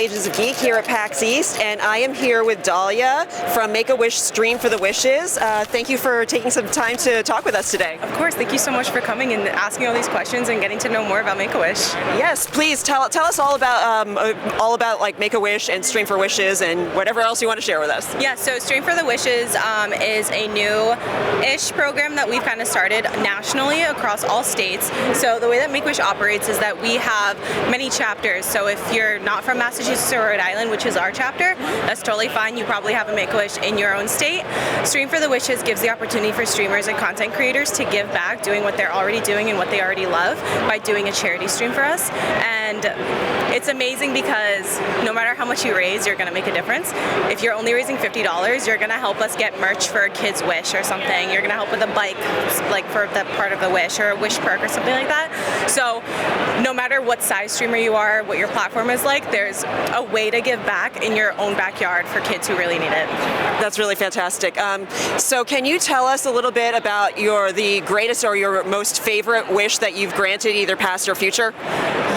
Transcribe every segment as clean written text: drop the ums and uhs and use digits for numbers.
Ages of Geek here at PAX East, and I am here with Dahlia from Make-A-Wish Stream for the Wishes. Thank you for taking some time to talk with us today. Of course, thank you so much for coming and asking all these questions and getting to know more about Make-A-Wish. Yes, please tell us all about like Make-A-Wish and Stream for Wishes and whatever else you want to share with us. Yeah, so Stream for the Wishes is a new-ish program that we've kind of started nationally across all states. So the way that Make-A-Wish operates is that we have many chapters. So if you're not from Massachusetts or Rhode Island, which is our chapter, that's totally fine. You probably have a Make-A-Wish in your own state. Stream for the Wishes gives the opportunity for streamers and content creators to give back, doing what they're already doing and what they already love by doing a charity stream for us. And it's amazing because no matter how much you raise, you're going to make a difference. If you're only raising $50, you're going to help us get merch for a kid's wish or something. You're going to help with a bike, like for that part of the wish, or a wish perk or something like that. So no matter what size streamer you are, what your platform is like, there's a way to give back in your own backyard for kids who really need it. That's really fantastic. So can you tell us a little bit about the greatest or your most favorite wish that you've granted, either past or future?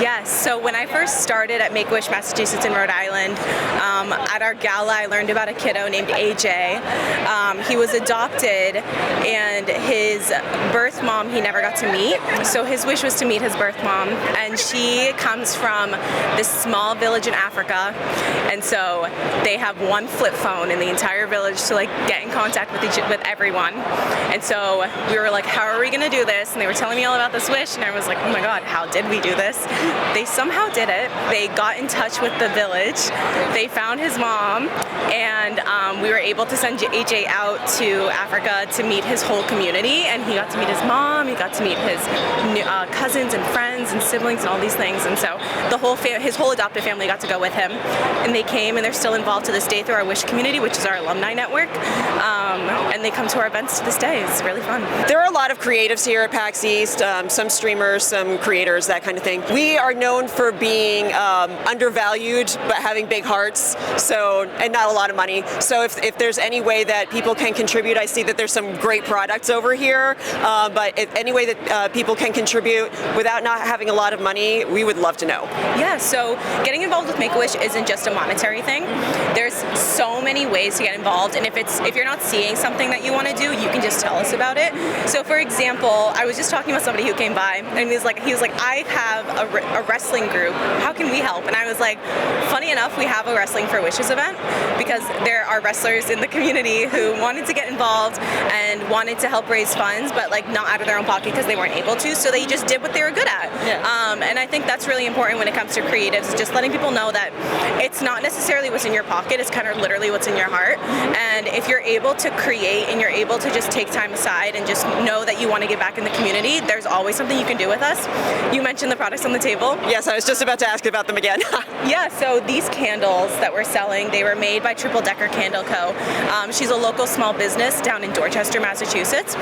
Yes, so when I first started at Make-A-Wish Massachusetts in Rhode Island, at our gala I learned about a kiddo named AJ. He was adopted and his birth mom he never got to meet, so his wish was to meet his birth mom, and she comes from this small village in Africa, and so they have one flip phone in the entire village to like get in contact with everyone. And so we were like, how are we gonna do this? And they were telling me all about this wish, and I was like, oh my god, how did we do this? They somehow did it. They got in touch with the village, they found his mom, and we were able to send AJ out to Africa to meet his whole community, and he got to meet his mom, he got to meet his cousins and friends and siblings and all these things, and so his whole adopted family got to go with him, and they came, and they're still involved to this day through our Wish community, which is our alumni network, and they come to our events to this day. It's really fun. There are a lot of creatives here at PAX East, some streamers, some creators, that kind of thing. We are known for being undervalued but having big hearts, and not a lot of money. So if there's any way that people can contribute, I see that there's some great products over here, but if any way that people can contribute without not having a lot of money, we would love to know. Yeah, so getting involved with Make-A-Wish isn't just a monetary thing. There's so many ways to get involved, and if you're not seeing something that you want to do, you can just tell us about it. So for example, I was just talking with somebody who came by, and he was like, I have a wrestling group, how can we help? And I was like, funny enough, we have a Wrestling for Wishes event, because there are wrestlers in the community who wanted to get involved and wanted to help raise funds, but like not out of their own pocket because they weren't able to, so they just did what they were good at. Yeah. And I think that's really important when it comes to creatives, just letting people know that it's not necessarily what's in your pocket, it's kind of literally what's in your heart. And if you're able to create and you're able to just take time aside and just know that you want to give back in the community, there's always something you can do with us. You mentioned the products on the table. Yes, I was just about to ask about them again. Yeah, so these candles that we're selling, they were made by Triple Decker Candle Co. She's a local small business down in Dorchester, Massachusetts.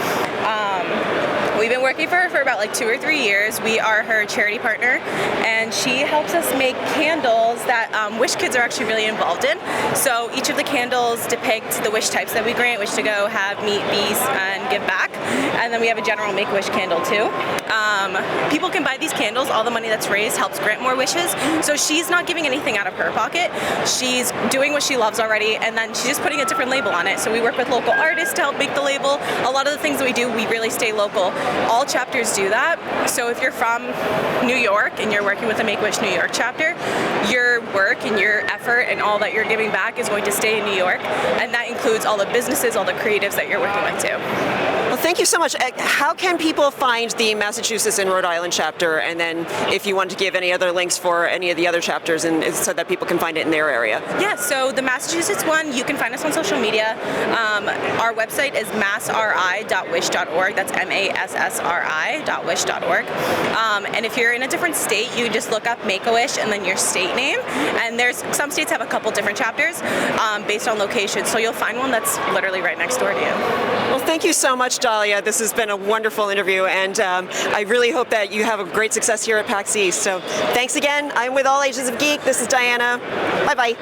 We've been working for her for about like 2 or 3 years. We are her charity partner, and she helps us make candles that Wish kids are actually really involved in. So each of the candles depict the wish types that we grant: wish to go, have, meet, be, and give back. And then we have a general Make-A-Wish candle too. People can buy these candles. All the money that's raised helps grant more wishes. So she's not giving anything out of her pocket. She's doing what she loves already, and then she's just putting a different label on it. So we work with local artists to help make the label. A lot of the things that we do, we really stay local. All chapters do that. So if you're from New York and you're working with the Make-A-Wish New York chapter, your work and your effort and all that you're giving back is going to stay in New York, and that includes all the businesses, all the creatives that you're working with too. Well, thank you so much. How can people find the Massachusetts and Rhode Island chapter, and then if you want to give any other links for any of the other chapters, and so that people can find it in their area? Yeah, so the Massachusetts one, you can find us on social media. Our website is massri.wish.org. That's massri.wish.org. And if you're in a different state, you just look up Make-A-Wish and then your state name. And there's some states have a couple different chapters based on location, so you'll find one that's literally right next door to you. Well, thank you so much, Dahlia. This has been a wonderful interview, and I really hope that you have a great success here at PAX East. So thanks again. I'm with All Ages of Geek. This is Diana. Bye-bye.